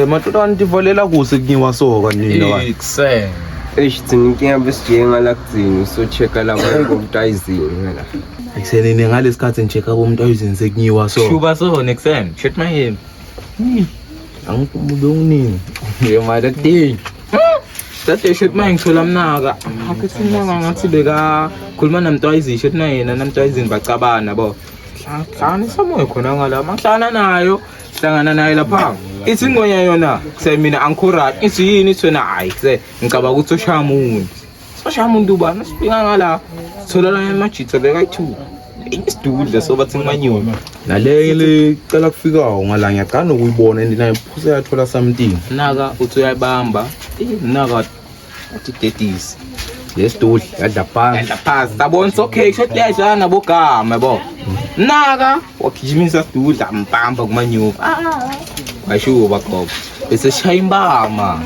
Matutani tivalela kuse kunyiwa soka nina Ikse. Nginkinga besijinga la kudzini so checka la ngomntayizini la. Eksenini ngalesikhathi ngichecka komntayizini sekunyiwa so. Shuba so next time. Shit my him. Angikubuke unini. Ye mother thing. That shit my ngithola mnaka. Akuthinanga ngathi beka khuluma namntwayizi shit na yena namntwayizini bacabana bo. Hlangana samoya khona ngala mahlana nayo. Hlangana naye lapha. Ithi ngonya yona kuse mina angikhurati ithi yini thona hayi kuse ngicaba ukuthi oshaya umuntu. Soshaya umuntu ubani sibinga ngala. Thola la emajitha beka 2. Isidudla so bathi ngimanyoni. Nalele cela kufikayo ngala ngiyaqala nokuyibona ndina iphuze yathola something. Naka uthi uyayibamba. Naka athi dedisi. Lesidudla yadla phansi. Yadla phansi. Sabona okay shot leyajana bogama yabo. Naka wakijimisa sidudla mbamba kumanyoni. Ayisho bakho. Bese shaya imbama.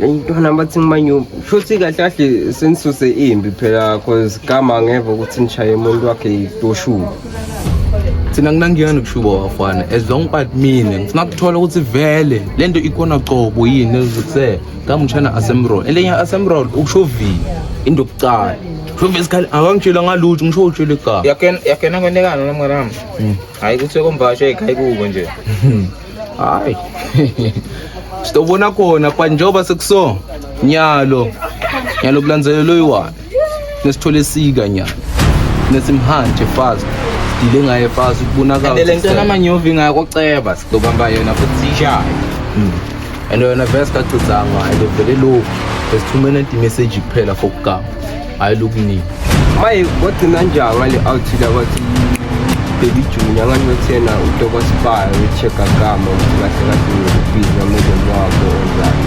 Intwana bathi ngimanyu futhi kahle kahle senisuse imbi phela cause gama ngeva ukuthi nishaye umuntu wakhe itoshu. Thina nginangiyana ukushuba wafana as long but mina nginakuthola ukuthi vele lento ikona qobo yini ezikuse ngamtshana asemroll elenye asemroll ukusho v into yokucala shobe isikhali awangitshela ngalutho ngisho utshele igama yakena kwenekana nomnganami. Hayi kuthi kombasha ekhaya kubo nje. Hayi sitobona khona kwa njoba sekuso nyalo kulandzelelo yiwani nesithole esika nyalo nesimhanje fast dile ngaye fast ukubonakala le nto namanyovi ngayakoceba sidobamba yona futhi sishaye. And yona vese kachizanga ayivele lo esithumene message kuphela for kugama hayi lokuni Maye wathi nanjani ngale outside wathi baby Junior nganyothena udoko sibaya uchecka gama ukuthi kahle kahle ubhizi ngamezweni wakho onjani.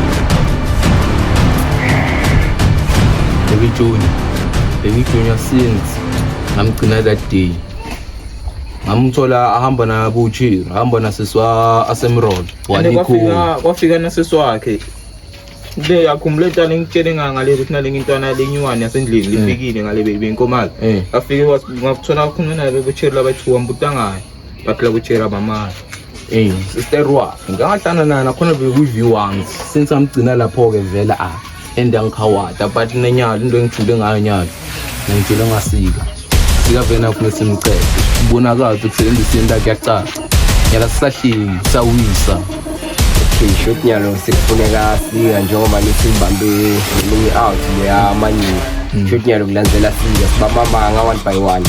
Baby Junior since ngamgcina that day ngamthola ahamba na buchi ahamba nasiswa asemroad wanikho kwafika naseswakhe le yakhumuleta ngitshele ngale ukuthi nale intwana lenyuwani yasendlini lifikile ngale baby inkomazi afike ngakuthola khona nabe bochela bathu wambutangaya baphela bochela bamali sister wa ngahlana nana khona be-review once since amgcina lapho ke vela endangikhawata but nenyalo into engijule ngayo nyalo ngijule ngasika sika vena kunesimcebe ubonakala ukuthi kusebenzisa into yakuyacala yala sisahleli sawisa. Okay, shot nyalo sikufuneka sika njengoba nisibambe ngelinye out leya manyu. Shot nyalo kulandzela sika sibamama one by one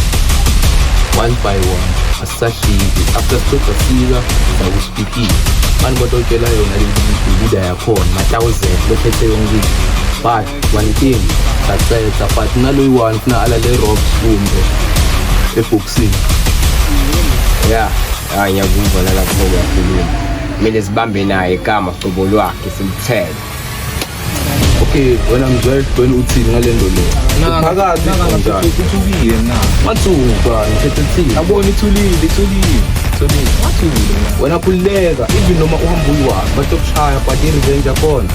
asisahleli after siqeda sika sakuspikile manje batotshela yona le yakhona ma-1000 bephethe yonke but one thing sacetha but naloyi one funa alale rocks kumbe eboxini. Ngiyakuzwa lapho kuyakhuluma. Kumele sibambe naye igama hlobo lwakhe simthele. Okay, wena ngizwe uthini ngale nto le phakathi kanjani kuthukile na mathuka ngithethe yabona ithulile wathule wena khulileka even noma uhamba uyiwani batokushaya but i-revenge yakhona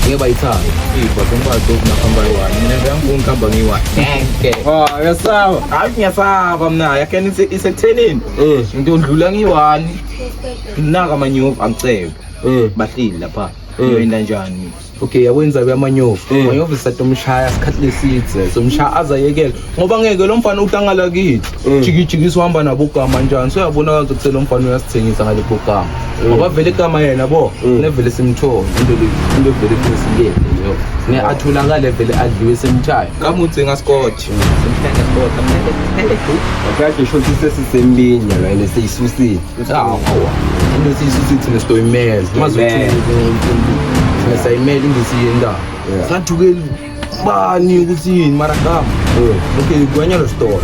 ngeke bayithanda batombazo nakhamba yiwani mina ngiyangihamba ngiyiwani Yasaba hayi ngiyasaba mna yakena isekuthenini into ondlula ngiyiwani naka amanyovu angicebe bahlili lapha wena njani. Okay, yawenza beyamanyovu manyovu satomshaya sikhathi lesithe somshaya azayekela ngoba ngeke lo mfana utangala kithi jikijikisa uhamba nabogama njani so yabona ukuthi lo mfana uyasithengisa ngale bogama ngoba vele igama yena bo nevele simthola into vele kusilele yo ne atholakala vele adliwe semthaya kamuthi ngasikothe simhlanga sikothe manje akahle shothi sesisembini la ene seyisusile into siyisusithi nesitoyimela mazothi sayimela indisiyenda sathukeli bani ukuthi yini mara gama okay kwanyalo store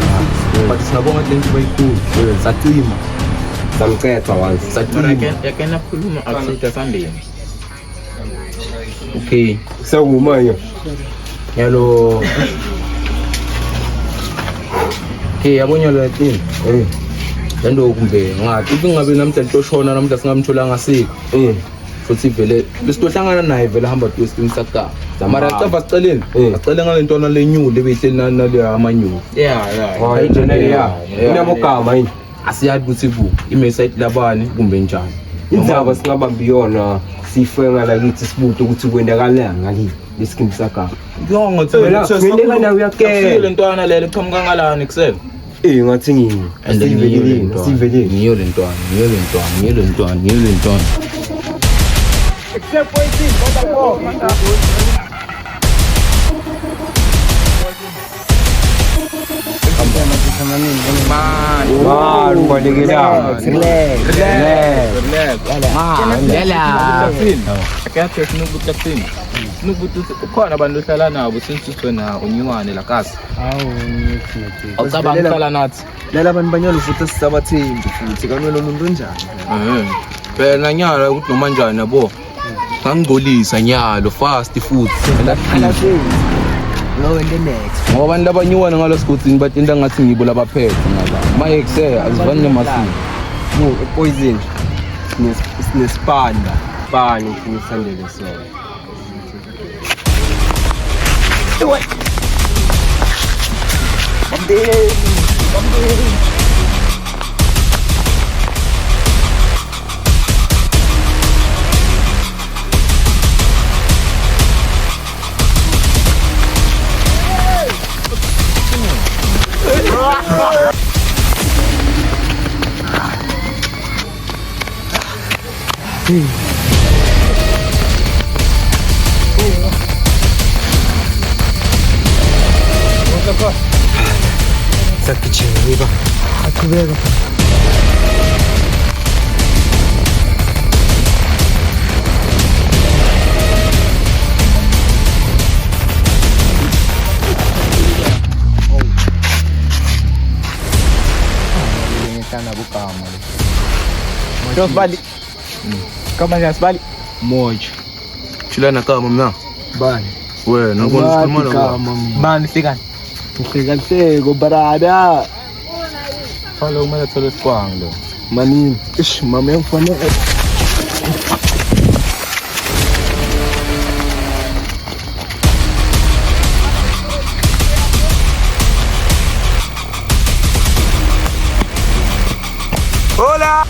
but sinabonga lento bayikhulu sacima samcetha once sathula yakena khuluma akusita sambeni. Okay sawumanya yalo yabona lo thing lento kumbe ngathi kungabe namhla ntoshona namhla singamthola ngasiko futhi vele besitohlangana naye vele hamba twesting saka mara Zambala. cava siceleni acele ngale ntwana lenyule beyihleli nale amanyule Oh, inabogama yini asiyazi ukuthi bu imesite labani kumbe njani indzaba singabambi yona sifenga lakithi sibude ukuthi kwendakalani ngakithi lesikhimbi sakama ngiyendeka nawe uyakela le ntwana lele qhamuka ngalani kusele ngathi ngini siveleni ngiyo le ntwana ubalekela ukhona abantu ohlala nabo sensithwe na unywane la kasi awucabanga ukuhlala nathi lala abantu banyalo futhi sisabathembi futhi kanwena umuntu onjani phela nyala ukuthi noma njani yabo ngangigcolisa nyalo fast futhi no in the next ngoba abantu labanyuwana ngalo sikuthini batinda ngathi ngibo labaphethe ngala maye kuse azivani nemasini no poison sinesipanda pani ufuna isandele sona Bali. Kama njani bali? moja chilana kama mna Bani. wewe nakuona sikhuluma nawe Bani fikani. Ngihlekaniseko barada. fala umele thole sikwang lo Manini. Ish mama yangifanele. hola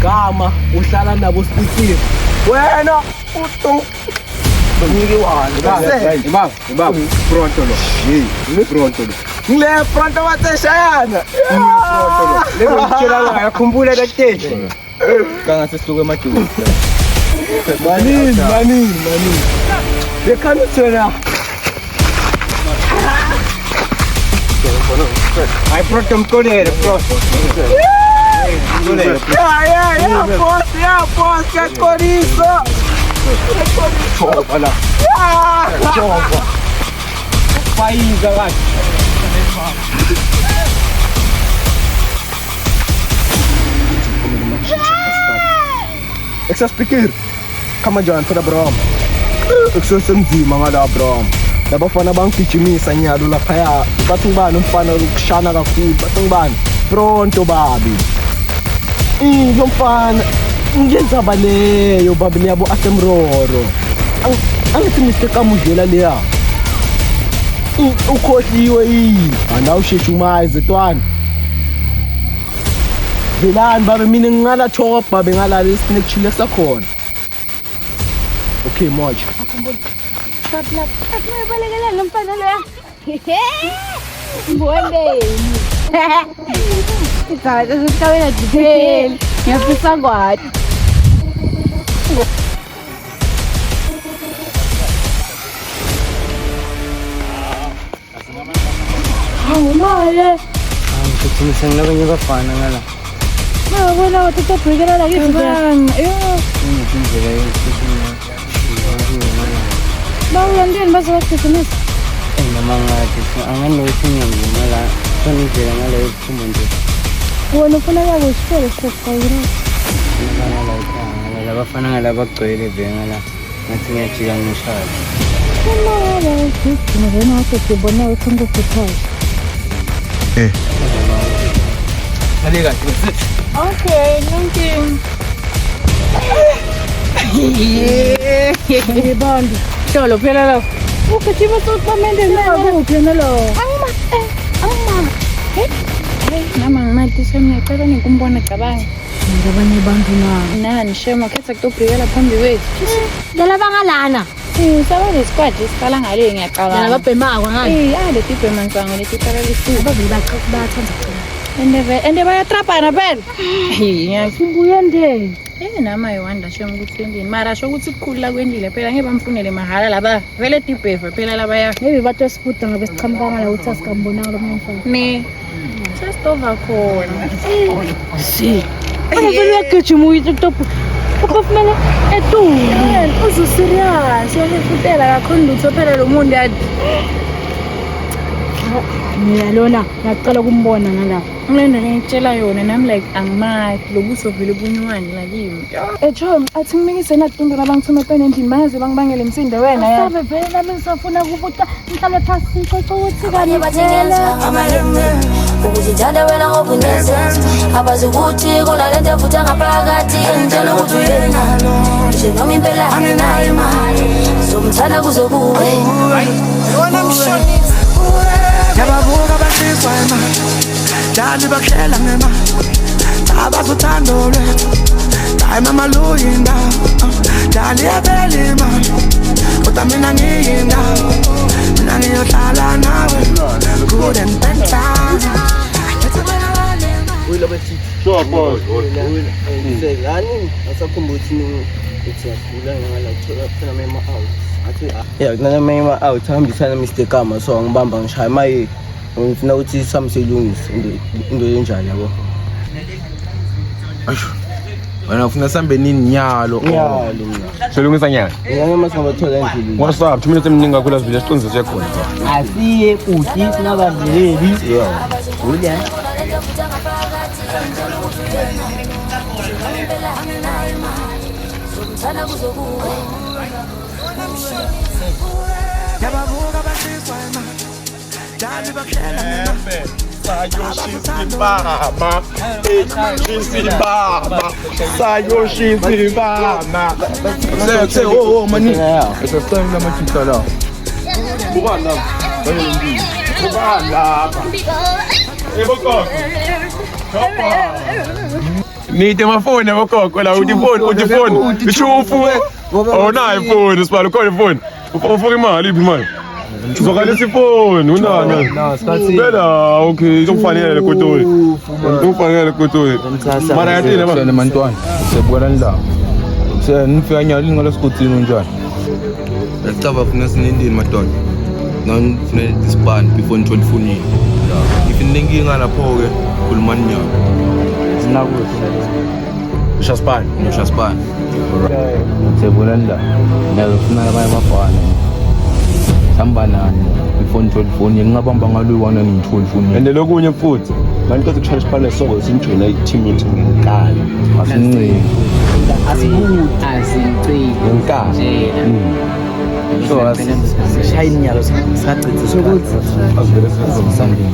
Kama uhlala nabo sipitile. Wena uto Ibaba, pronto lo. ngile front watseshayana. Lero ngitshela la yakhumbula le stage. kanga sesihluke emaduku Manini. Bekhani tsena. Ai pronto mkolere pronto. Ya boss, ya corizo. Chopa. Faiza vai. Ik zou speaker. Kama John para Brom. Ik zou senzima ngala Brom. Laba fana bangigijimisa nyalo lapha. Bathi ngibani umfana ukushana kakhulu. Bathi ngibani? Pronto babi. Lo mfana ngenza baleyo babi niyabo asemroro. Angithi Mr Kamudlela leya. Ukhohliwe yini? Andawusheshe umayize twana. Velani babe mina ngingala top babe ngalala isnake chile sakhona. Okay moja. Tatla balik lang pala lo. Mboneni. Ikaw sa kami na detail. Yung pisagwat. ngumoya. Ngigijimisa ngilabanye abafana ngala. Mawabona ukuthi utobhekela la kithi bang. Indlela yokushishina. Bawulandeni bazobagijimisa. Noma ngathi anganokuthi ngiyangala. Sonidlela ngaleyo kuphuma nje. Wona ufuna yakusifele sifayini. Labafana ngalabagcwele vengala. Ngathi ngiyajika ngishaya. Umoya la ugijima wena wasebona ukuthi ngikukhuthaza. Ngale kahle. Okay, thank you. Yebandi. Sholo phela la. Ukujima sokuphemende nawo kuphela lo. Angima. Nama ngimathi semiyacela nikumbona cabanga. Ngabanye abantu nani shema khetha kutobhekela phambi kwethu. Dala bangalana. Saba nesquad isiqala ngale ngiyaqala. Dala babhemako ngani? Leti bhema nsango leti qala lesi. Abavili bathanda khona. Ende bayatrapana phela. Ngiyakhubuya nde. Nama yiwanda shema ukuthi endini. Mara sho ukuthi kukhula kwendile phela ngeke bamfunele mahala laba. Vele tibheva phela laba ya. Maybe bathi wasibuda ngabe siqhamuka la ukuthi asikambonanga lo mfana. Ne. Just over khona. Si. Vele uyagijima uyitop. Ukufumene etulu. Uzu serious. Uyafutela kakhulu lutho phela lo muntu yathi. Ngiyalona ngiyacela ukumbona ngala. Ngilenda ngitshela yona nami like angimathi lokuso vele bunyuwani la kimi. Chom athi ngimikise natinto labangithuma phela endini baze bangibangele imsindo wena ya. Sabe vele nami ngisafuna ukubuka ngihlale phansi ukuthi kanye bathengeza amalembe ukuzithanda wena ngokunesense abazi ukuthi kunalento evuthwa ngaphakathi ngitshela ukuthi uyenalo nje noma impela anginayo imali somthanda kuzokuwe wena mshonisa yababuka basizwa imali dali bakhela ngemali abazothanda lwethu hayi mama luyinda dali yabeli imali kodwa mina ngiyindawo mina ngiyohlala nawe good and bad Uyilo bethi. Sure boss. Yani asakhumbula ukuthi yasula ngala thola phela mema out. Athi yeah kunana mema out hambisana Mr Kama so ngibamba ngishaya maye ngifuna ukuthi sami selungise into enjani yabo. Asho. Wena ufuna sambe nini nyalo? Ngiyalo mina. Selungisa nyana. Ngiyake masabathola endlini. What's up? 2 minutes eminingi kakhulu asivile siqonze siyakhona. Asiye futhi sinabadleli. Yeah. Uya. somthanda kuzokuwe Yababuka basizwa imali dali bakhela ngemali Say, oh, mani. It's a sign that much you la. Nite mafoni abokoko la uthi phone ishufu oh na iphone sibalo khona iphone ufuna imali iphi manje uzokalisa iphone unana bela okay kufanele kodwa kufanele kodwa mara yatile Sele mantwana. Sebona la. Se nifika nyalo ngalo sikutsini unjani? Lecaba funa sinendini madodana. Non funa disband before ngithola ifoni. If inenkinga lapho ke khuluma nyalo. Shaspani Noshaspan. Sebona la. Nayo funa abanye abafana. Samba nani before ngithola ifoni ngingabamba ngalo iwana ngithola ifoni. and lokunye futhi manje kodwa kushaya isiphala soko sinjoyina i-team yethu ngenkani Asinciki. ngenkani So sishaya inyalo sakachitha sokuthi asivele senze something.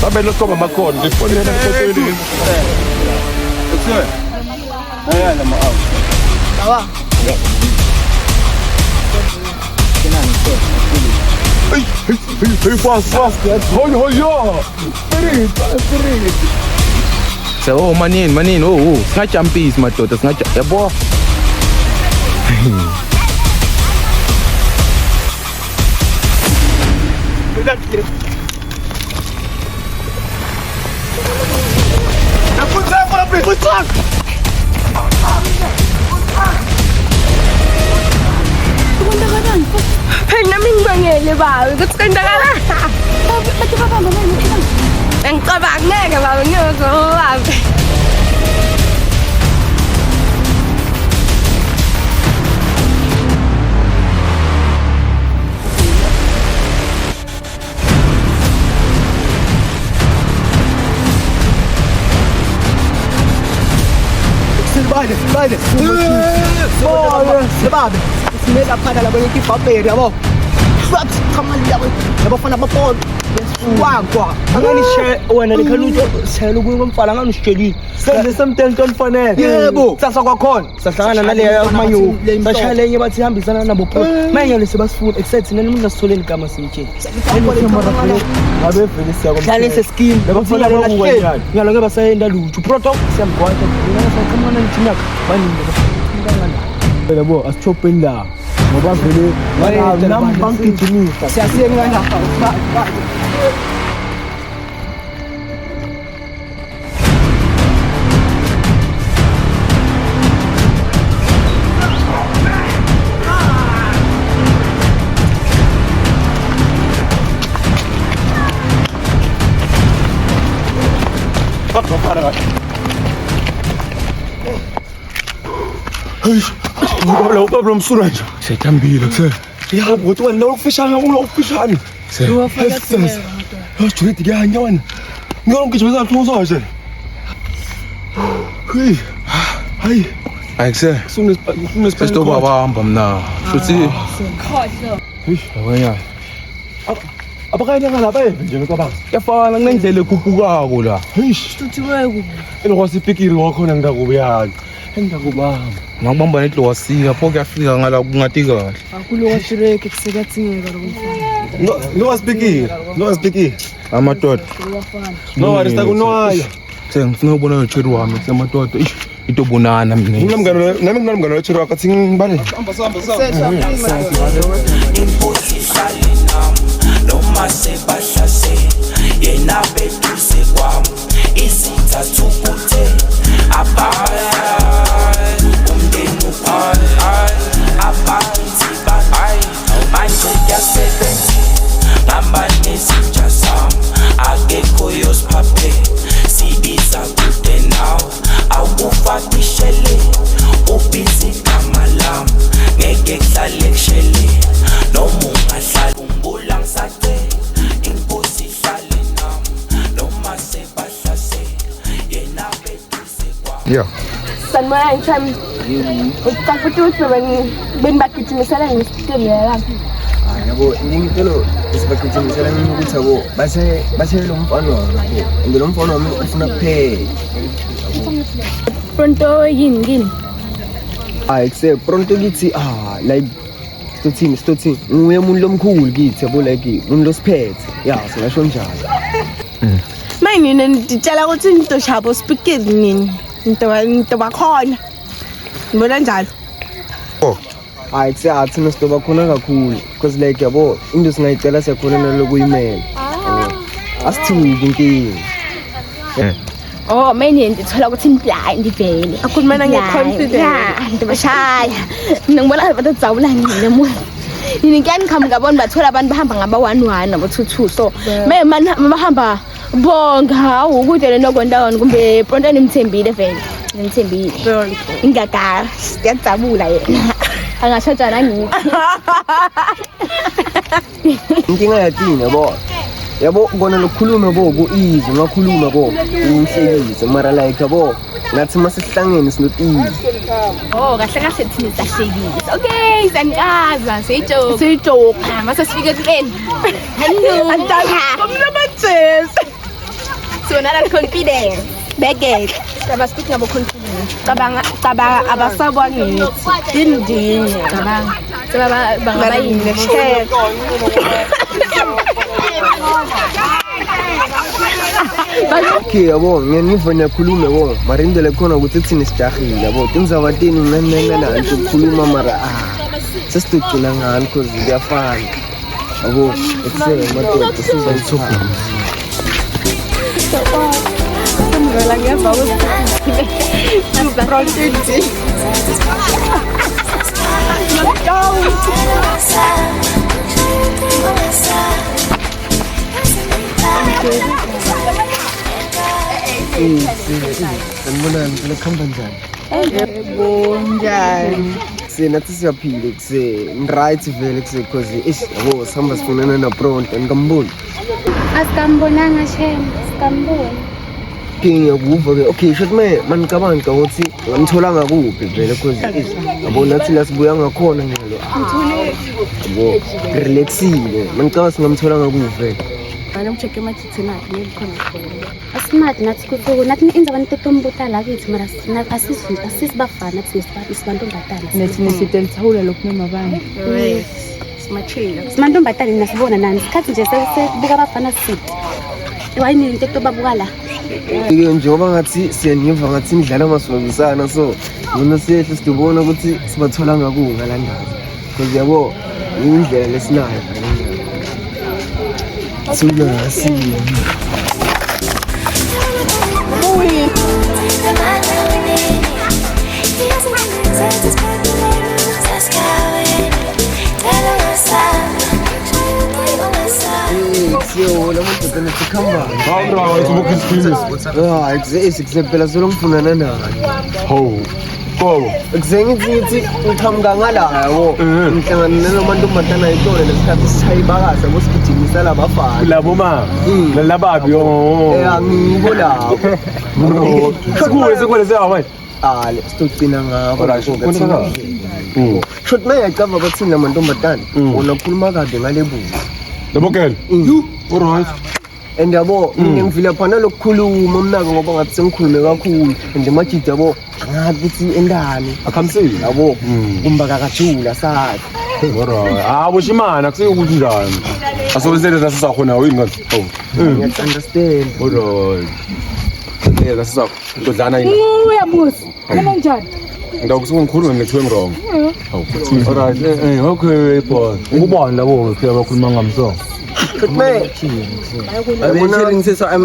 sabele soba makhono ngifonela ngikhohlelile ayala ma-out hey fast hoyo So oh manini oh singajumpisi madoda yabo. Kwenzakalani? Phela nami ngibangele baba ukuthi kwenzakala. Bathi babamba manje. Ngicabanga ngeke baba ngiyozohambe. Silbade. Silbade. Sinela phana labo yikibhabheri yabo. Fuck, kamali yabo. Yabafana bapolo. Wagwa. Anganishe wena lekhalutho sela kumfala nganishelile. Senze semtento mfanele. Yebo. Sasa kwakhona. Sahlangana naleyo manyu. Bashaya lenye bathi hambisana nabo pho. Manje lesibasifuna except nani umuntu asitholeni igama simtsheni. Ngabe vele siyakomtshela. Dlale seskin. Yabafana lahleli. Ngiyalo ngeba sayenda lutho. Proto siyamgwaqa. Ngiyana sakhona nithina. Baningi. Yabo asichopeni la. Ngoba vele nami bangigijimisa. Siyasiyeka la. Lo problem suraj. Sethambile ke. Ya bothi wena lokufishana ulokufishana. Jwet ke hanya wena. Ngiyongijweza hloso nje. Hayi. Ayikse. Sesisto babahamba mna. Futhi wena. Abakanye ngalapha nje ngicabanga. Yafana ngendlela ekhupukako la. Elokwasipikiri wakhona ngidakubuyana. Engidakubamba. Ngakubamba netlo wasika pho kuyafika ngala kungathi kahle. Akulo washireke kusekathingeka lo mfana. Ngowasipikiri. Amadoda. No worries takunwaya. Ngifuna ubona nocheri wami semadoda. Into bonana mina. Nami nginamngane wethu akathi ngibale. Noma sebahlase yena beduse kwami isithathu kuthe abaya umndeni uphaya abantu bayi manje yasebenza ngamba nesitsha sami akekho yosiphaphe sibiza kude nawe awufakishele ubhizi kamalam ngeke kuhlale kushele noma ungahlali umbula ngisathe inkosi ihlale nami noma sebahlase yena beduse kwami. Yeah. Sanibona ngithami. Ucafuthi beni bagijimisela ngesitolo lapha. Yabo ngingitelo isibagijimisela ukuthi abo bathe lo mfana wami. Ende lo mfana wami ufuna kuphela. Pronto yini? Except pronto kithi like Stothini nguye umuntu lomkhulu kithi yabo like umuntu losiphethe ya singasho njalo. Manje nitshela ukuthi into shabo speakers nini into bakhona ngibona njalo. Athi nesidoba khona kakhulu because like yabo into singayicela siyakhona nalokuyimela. Asithuki inkingi. Oh manje ndithola ukuthi blind vele. Akhuluma ngeconfidence. Ndibashaya. Ngibona bathi zawula ngine moya. Yini ngiyani khamba ngabona bathola abantu bahamba ngaba 1 nabo 2 so manje bahamba bonga hawu ukuthi le nokondawana kumbe pronto nimthembile vele. Nimthembile. Ingagara siyajabula yena. Angashotsha nangithi. Inkinga yathina yabo kona lokukhuluma ku easy ngakhuluma uhlekise mara like yabo ngathi masihlangene sinotizi. Oh kahle thina sihlekile. Okay sanikaza sijoke. Mase sifike kuleni. Hello. Komnamathes. So nala confidence. Begge. Saba speak ngabo confidence. Cabanga abasabwa ngithi. Indini cabanga. Saba bangabayini share. Okay yabo ngiyanivunya khulume yabo mara indlela khona ukuthi thina sijahile yabo tinzabatini nana ukukhuluma mara sesicina ngani because kuyafana yabo eksele madoda sizayithoka. Ngala ngiyava ukuthi. Sanibonani, phela kuhamba njani? Yebo, njani? Nathi siyaphila right vele because yabo sihamba sifunana naPronto ngikamboni. Asikambonanga shema, sikamboni. Ngiyakuva ke. Okay, shothi manicabanga ukuthi ngamthola ngakuphi vele because yabo nathi la sibuya ngakhona njalo. Yabo relaxile. Manicabanga singamthola ngakuphi vele. Bana mcheck emathithe nakhe nekhona. Asimart nathi kusuku nathi inza abantu totombuta la kithi mara asisibafana nathi sibantombatana. Nethi nesitelithawula lokhu nomabani. Simantombatana nasibona nani sikhathi nje sesibuka abafana sithi. Ewayini into tobabuka la. Ke njengoba ngathi siyaniva ngathi indlala masibambisana so ngona sihle sidibona ukuthi sibathola ngakungalandaba because yabo indlela lesinayo Sulasi. Yo, la muntu tena tikamba. Hawu, isibukhisikhisi. Phela solomfunana naye. Hawu. Kobo. Ngithi ngikhamka ngala yabo. Ngihlangana namantombazana ayitole lesikhathi sishayibakaza bosigijimisa labafana. Labo ma. Lababi yo. Angibo lapho. Sikuwe sewa Sitogcina ngabo. Shothi mayacava bathini lamantombazana. Wona khuluma kade ngale buzo. Lebokela. Alright. And yabo ngivile phana lokukhuluma umnaka ngoba ngathi sengikhulume kakhulu and majidi yabo ngathi ukuthi endani Akhamsile. yabo kumba kakajula sathi. Alright. Bushimana kusikuthi njani. Asobisele sasisakhona yini ngathi. Understand. Alright. Ngeke sisakudlana yini. Uyamuzi. Mina njani? Ngikusuka ngikhuluma ngithiwe ngirong. Alright. Okay boy. Ukubona labo ke abakhuluma ngamso.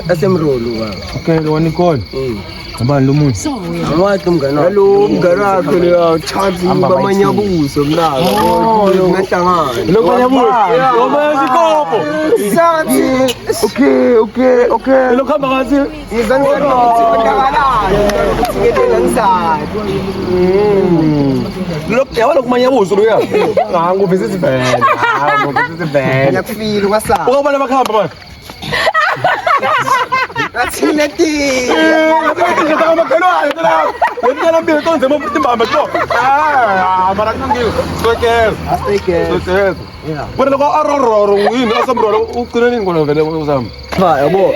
Asemrolo ba. Okay, lo wanikona. Ngibani lo muntu? Awathi umngane. Hello umngane wakho leyo chance bamanyabuzo mnaka. Ngahlangana. Lo manyabuzo. Lo mayasikopo. Sathi. Okay. Lo khamba ngathi. Ngizangiqala Lo yabona kumanyabuzo lo ya. Nganguvisa vele. Nganguvisa vele. Ngiyakufila kwasa. Ukubona bakhamba manje. Athina ti. Ngitaka makhelwane la. Ngiyala mbili tonze mafuthi mbamba to. Mara kangiyo. Sokela. Asike. Wena lokho arororo yini asamrolo ugcina nini ngolo vele usami. Yabo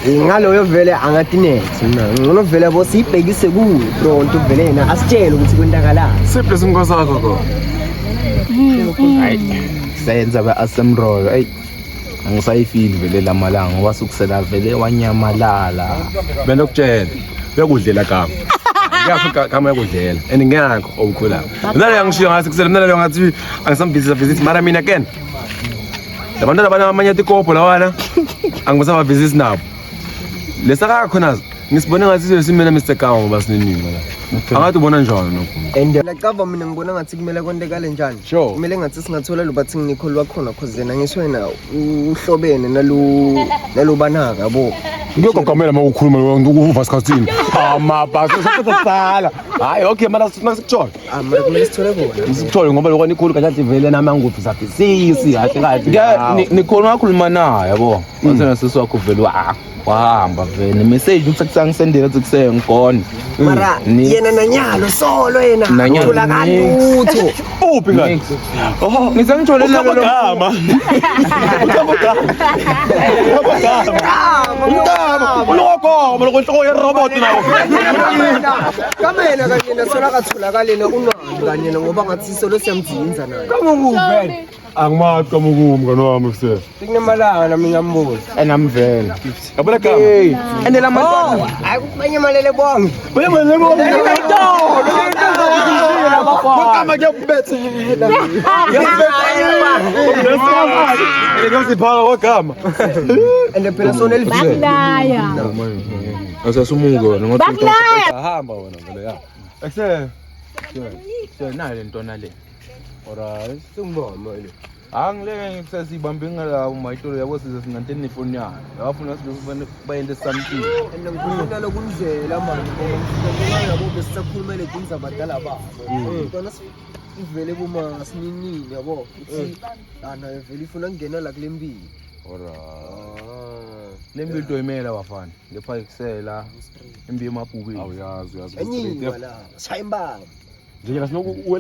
ngaloyo vele angatinethe mina ngolo vele yabo sibhekise kuyo Pronto vele yena asitshele ukuthi kwenzakalani. Simple isinko sakho ko. Hayi. Senza ba asemrolo. Hey. Angisayifili vele lamalanga ngoba sukusela vele wanyamalala. Bena ukutshela. Uyakudlela kama. Ngiyafika kama yakudlela. And ngiyakho okukhula. Mina yangishiya ngathi kusela mina leyo ngathi angisambizisa visit mara mina again. Labantu labana amanye tikopo lawana. Angibasaba visit nabo. Lesaka khona ngisibone ngathi simena Mr. Kawa ngoba siningi la. Angathi ubona njani nokho. And la cover mina ngibona ngathi kumele kontekale njani. Kumele ngathi singathola lo bathi ngikholi wakhona cause yena ngisho yena uhlobene nalo banaka yabo. Ngiyokugamela mawukhuluma ngokuva sikhathini. Amabhasi sasala. Hayi okay mara sikuthola. Mara kumele sithole bona. Sikuthole ngoba lokho nikhulu kanjani vele nama nguphi saphisisi kahle kahle. Nikhuluma naye yabo. Wasena siswakho vele wahamba vele message ukusengisendela ukuthi ngikona. Mara yena nanyalo solo yena. Ukhula kalutho. Uphi ngani? Ngisangitholela lo gama. Ulokho lokonhloko yerobot nawo. Kamena kanye nasola katholakale unqando kanye ngoba ngathi solo siyamdzinza naye. Kamukuvele. Angimathi kamukumi ngani wami mfse. Sikunemalanga nami ngiyambuza. enamvela. Yabona gama. Ende lamantwana. Hayi kufanyamalele bonke. Uyamalele bonke. Kama ngiyakubethela. Ngiyasiphala kwagama. Ende phela sona elivile. Bakulaya. Asasumuke wena ngothi Bakulaya. Hamba wena vele ya. Ekuse. nayo le ntwana le. Alright. Sengibamba ile. Angileke ngikusasibambe ngalawo mayitolo yabo size singanteni nefoni yakhe. Abafuna sibe bayende something. And ngifuna lokundlela manje ngoba yabo besisakhuluma le things abadala babo. Bona ivele kuma sininini yabo. Uthi ana vele ifuna kungena la kulempilo. Alright. Lembi toyimela bafana. Ngepha ikusela imbi emabhukwini. Awuyazi Enyi wala shayimba. nje kasinoku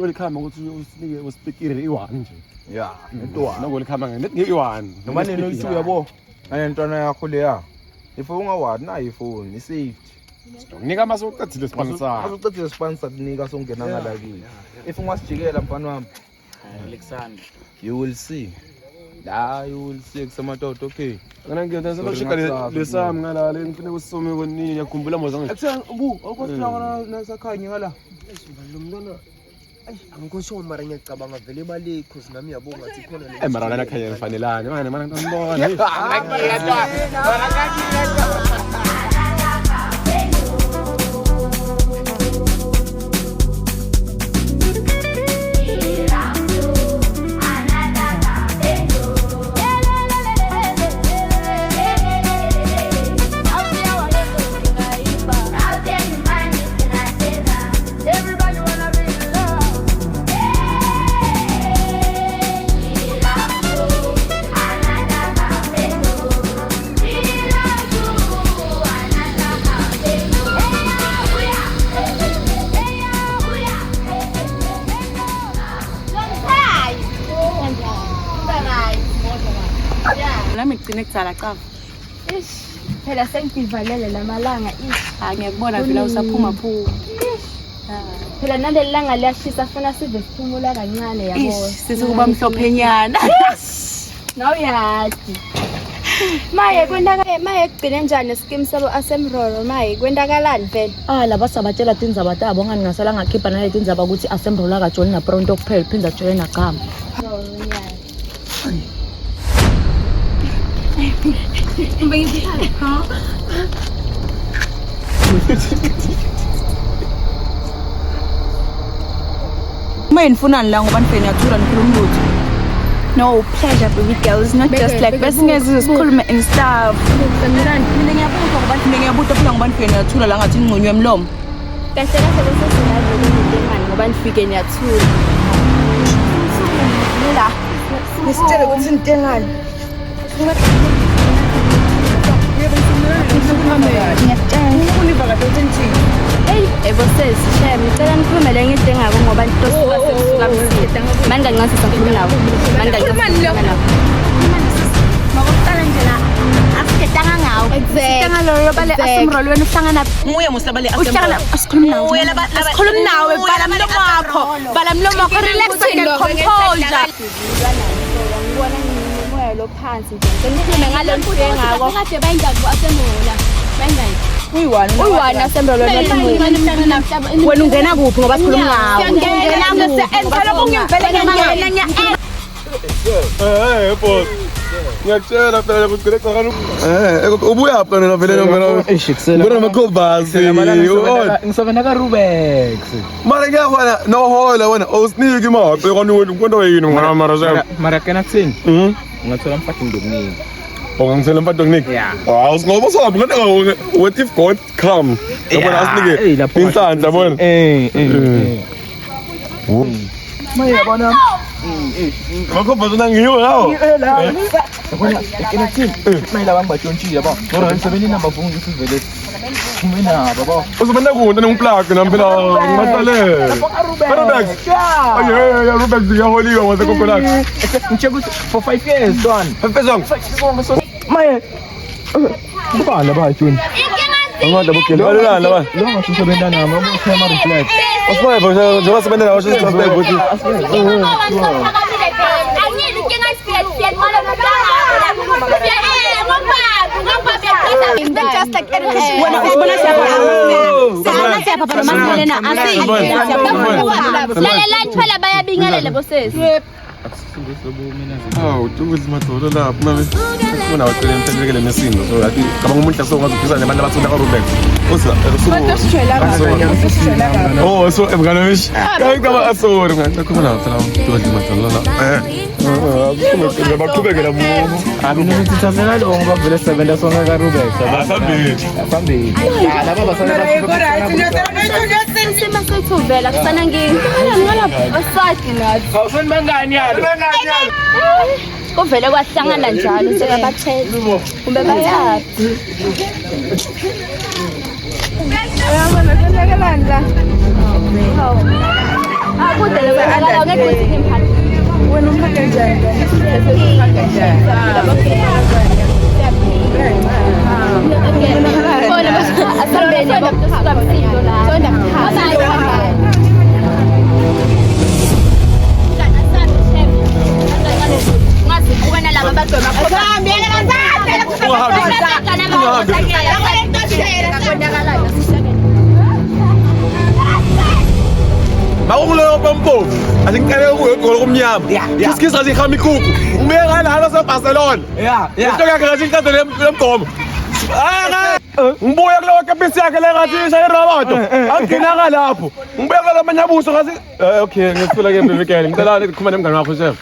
welcome ukuthi usinike uspikire i1 nje Yeah, netwa. no welcome ngeke i1 Noma nini uyisu yabo. Ayentwana yakho leya. Ifoni ungawadi na ifoni, isafety. nginika maso uqedile sponsor Azucedile sponsor kunika songena ngalakini. If ungasijikela mfana wami, Alexander. you will see. La you will see kusematoto okay. kana ngiyeza lokushika lesami ngalale ngifuna kusome konini ngiyakhumbula mozange Akusenga bu, awukhohlanga nasakhanye ngala. Lo mntwana angikho mara ngiyacabanga vele imali cause nami yabo ngathi khona mara lana khaya ngifanelane manje mana ngibona Nami ngicine kutsala qava. Phela sengivalele lamalanga ngiyakubona vela usaphuma phu. Phela naleli langa liyashisa funa size siphumula kancane yabo. Sithi kuba mhlophenyana. Naw yathi. Maye kugcine njani scheme sabo asemroro maye kwendakalani vele? Laba sabatshela tindzaba tabo ngani ngasala ngakhipha nale tindzaba ukuthi asemrola ka John na pronto kuphela phinda join na gama. Mayinfunani la ngoba nifeni yathula nikhuluma lutho. No pleasure baby girls, not just like besingeze sikhulume and stuff. Mina ngiyabuta phela ngoba nifeni yathula la ngathi ngcunywe emlomo. Kahle kahle bese singadlula ngoba nifike niyathula. La Nisitshele ukuthi intengani. bosses, shame, ngicela nikhulume le nginto engako ngoba ntosuka sekusuka msitha. Manje ngathi sakhuluma nawo. Manje ngathi ngokuqala nje la asikhetanga ngawo. Sitanga lo bale asimrolweni uhlangana Nguye musabale uhlangana asikhuluma nawo. Asikhuluma nawe bala mlomo wakho. Bala mlomo wakho relax and composure. Ngibona ngimoya lo phansi nje. Sengikhulume ngalo nto engako. Kade bayindaba asemrola. Bayindaba Uyiwana asemrolo nathi. Wena ungena kuphi ngoba sikhuluma ngawo? Ngiyangena ngise ensalo kungivele ngiyangena. boss. Ngiyakutshela phela ukuthi ngicela kanti ubuya phela na vele ngona. Ngona makhobazi. Ngisebenza ka Rubex. Mara ngiyafana no hola wena usinike imali kanti kwento yini ngona mara sha. Mara kana kuthini? Ungathola mfathi ngokuningi. Ngizela mfathi ngokuningi. Ngoba sobe ngona what if God come? Yabona asinike insandla bona. Maya yabona. Makhobazi nangiyo lawo. Yabona kana kuthini? Mayila bangibatshontshile yabo. Ngora ngisebenza inamba phone isivele. Kumina baba. Uzobenza kunto nengplug nampela ngimatale. Rubex. Aye Rubex ngiyaholiwa ngaze kokolaka. Ngicela for 5 years don. 5 years. Maya. Bukala ba June. Ngada bukele. Balala ba. Lo ngasusebenza nami ukhema reflect. Osmoya bosha njengoba sebenza nawo sisi suspect ukuthi. Just like when I was born, I akusifundise mina hawu ukuthi madolo lapho manje ufuna wacela impelekele nesindo so yathi kaba ngumuntu asongazi ukuphisa nabantu abathunda ka-Rubex oh so emnganomishi kama asori ngakhuluma nawo phela dodli madolo la baqhubekela mumo abinokuthi thamela lo ngoba vele sebenza sonke ka-Rubex phambili laba basana Sima sethu vela kusana ngingala asaki nathi. awufuni bangani yalo Kuvele kwahlangana njalo sekabathela. Kumbe bayazi. Ayabona kulekelanda. Akude lekwakala ngeke kuthi ngimphani. Wena umphaka njani? Makulo pompo asingikale ukugqola kumnyama isikisa sikhama ikuku ngibeka lana seBarcelona into yakhe ngathi inkatho lemgomo ngibuya kuleyo kapisi yakhe le ngathi ishaye iroboto angina lapho ngibuya kulo amanyabuso ngathi okay ngifuna ke mbekele ngicela ukukhuluma nemngane wakho chef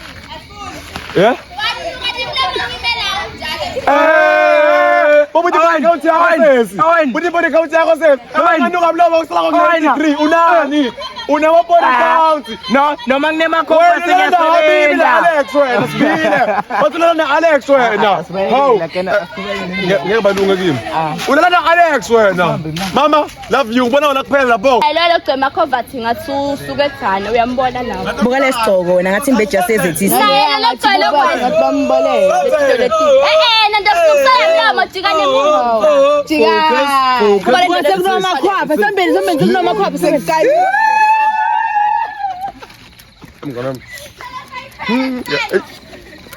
Bobuti bani kauthi yakho sesi Bobuti kauthi yakho sesi Nganuka mlomo usala ngo-93 unani Una body count noma kunemakhomba sinyasebenza Alex wena sibile Bathulana Alex wena Hawu ngeke balunga kimi Ulana Alex wena Mama love you ubona wona kuphela lapho Lolo gcema coverthi ngathi usuke ethana uyambona lapho. buka lesigcoko wena ngathi imbeji yasezethisa Yena ngicela ukwazi bamboleka. nanda sikusala mlomo jika nemuva. Kuba sekunamakhwapha, sambeni sekunamakhwapha sekuqala. Mngane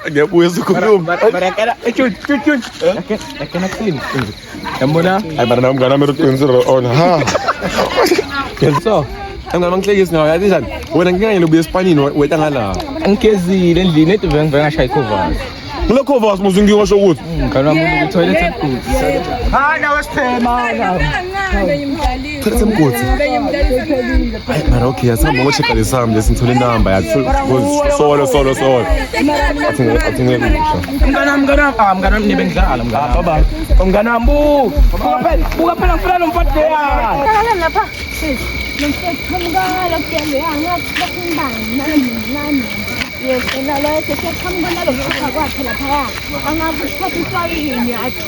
ngiyabuya ukukhuluma barakela akena clean yambona Ay bara mngane wami uqinisile on ha Kenzo Ngana mangihlekisi nawe yathi njani wena ngingayelo buye eSpanini wetha ngala ngikezile endlini ethi venge ngashaya icover Ngilokho vas muzi ngingasho ukuthi ngikhala umuntu toilet enkulu Nawe siphema la. Toilet enkulu Ay mara okay asamba ngocheka lesami lesithole inamba yathi solo athi ngiyakusho mngana nibe ngidlala mngana baba mngana mbu buka phela ngifuna nomfati yakhe Lapha. Nomfethamngala kuyale angakumbani nani. Yesela lo sekamngala lo kwakhe lapha. Angakuphaphiswa yini athi.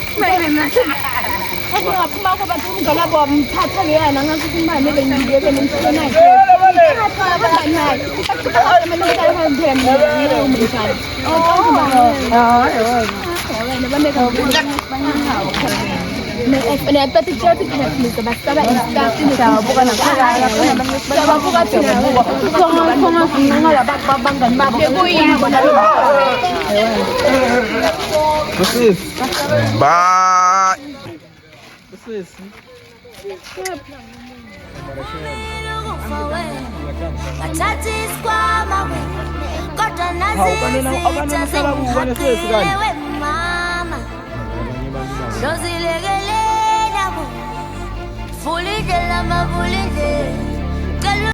Ngaphuma kuba umngala babo mthatha leyana ngakuthi imali bengiyeke nomsona yakhe. Bye Bathathi isikhwama kodwa nazizitha zengihaqile mama Lozilekelela bo Fulide lama fulide